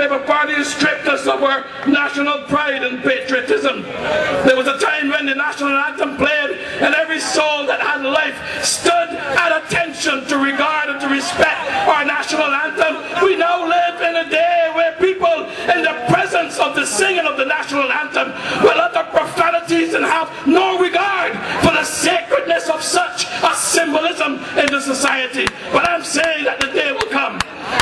Labour Party stripped us of our national pride and patriotism. There was a time when the national anthem played and every soul that had life stood at attention to regard and to respect our national anthem. We now live in a day where people in the presence of the singing of the national anthem will utter profanities and have no regard for the sacredness of such a symbolism in the society. But I'm saying that the day will come,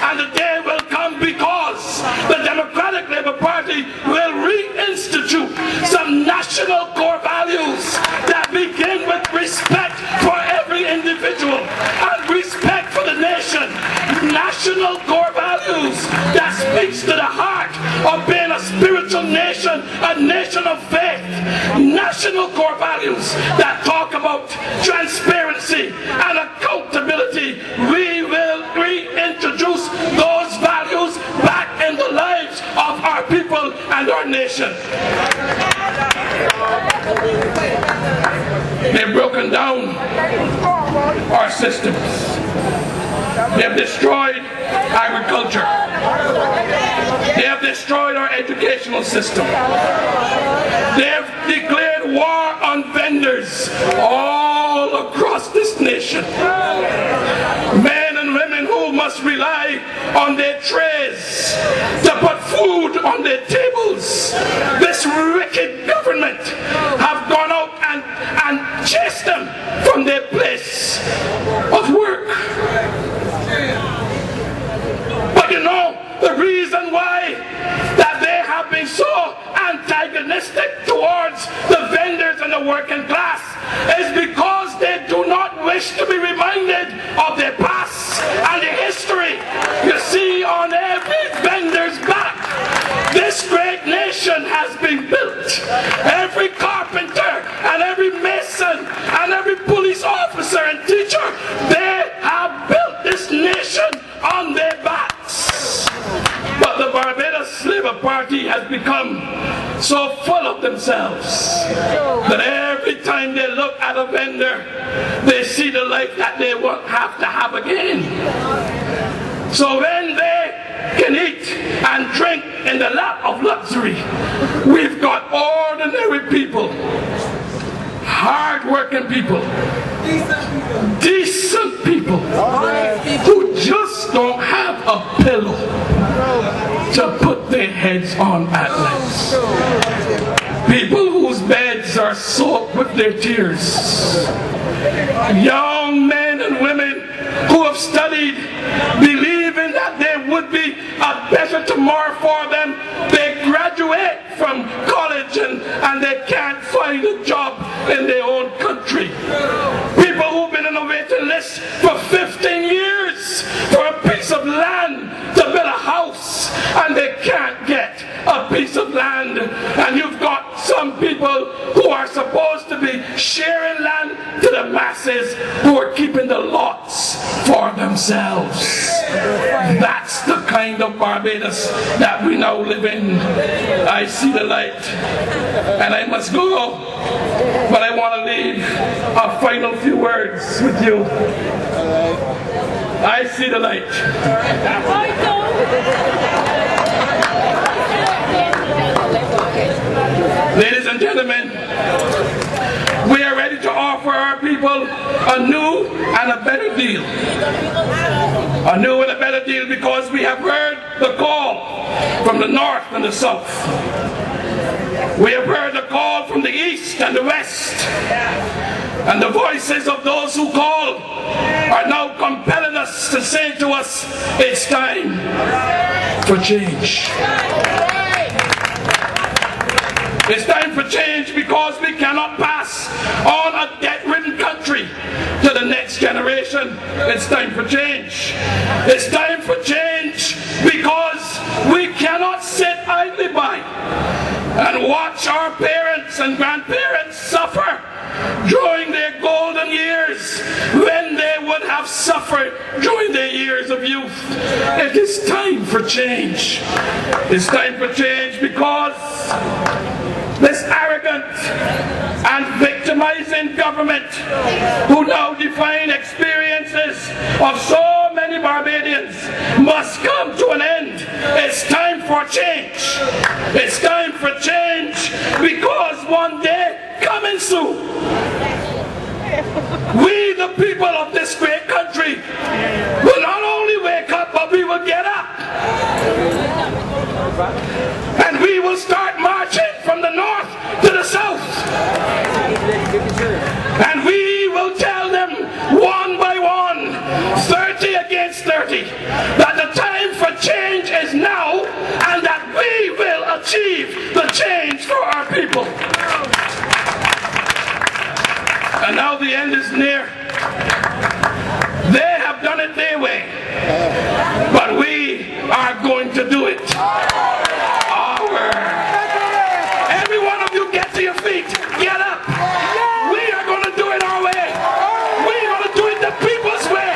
and the day will come because the Democratic Labour Party will reinstitute some national core values that begin with respect for every individual and respect for the nation. National core values that speaks to the heart of being a spiritual nation, a nation of faith. National core values that talk about transparency and accountability. We will reintroduce those values back in the lives of our people and our nation. They've broken down our systems. They have destroyed agriculture. They have destroyed our educational system. They have declared war on vendors all across this nation. Men and women who must rely on their trays to put food on their tables. This wicked government have gone out and chased them from their place of work. But you know, the reason why that they have been so antagonistic towards the vendors and the working class is because they do not wish to be reminded of their past and their history. You see, on every vendor's back, this great nation has been built. Every carpenter and every mason and every police officer and teacher, they have built this nation on their backs. But the Barbados Labour Party has become so full of themselves that every time they look at a vendor, they see the life that they won't have to have again. So when they can eat and drink in the lap of luxury, we've got ordinary people, hard-working people, decent people who just don't have a pillow to put their heads on at night. People whose beds are soaked with their tears. Young men and women who have studied, believing that there would be a better tomorrow for them. They graduate from college and they can't find a job in their own country. People who've been on a waiting list for 15 years for a piece of land to build a house, and they can't get a piece of land. And you've got some people who are supposed to be sharing land to the masses who are keeping the lots for themselves. That's the kind of Barbados that we now live in. I see the light and I must go, but I want to leave a final few words with you. I see the light. Ladies and gentlemen, we are ready to offer our people a new and a better deal. A new and a better deal because we have heard the call from the north and the south. We have heard the call from the east and the west. And the voices of those who call are now compelling us to say to us, it's time for change. It's time for change because we cannot pass on a debt-ridden country to the next generation. It's time for change. It's time for change because we cannot sit idly by and watch our parents and grandparents suffer during their golden years when they would have suffered during their years of youth. It is time for change. It's time for change because this arrogant and victimizing government who now define experiences of so many Barbadians must come to an end. It's time for It's time for change, because one day coming soon, we, the people of this great country, will not only wake up, but we will get up. And we will start marching from the north to the south. And we will tell them one by one, 30 against 30, that the time for change is now, and that we will achieve the change for our people. And now the end is near. They have done it their way, but we are going to do it our way. Every one of you, get to your feet. Get up. We are going to do it our way. We are going to do it the people's way.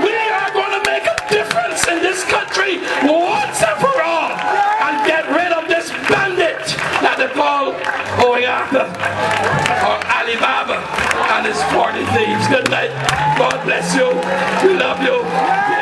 We are going to make a difference in this country once and for all, and get rid of this bandit that they call Oyata or Alibaba and his 40 thieves. Good night. God bless you. We love you.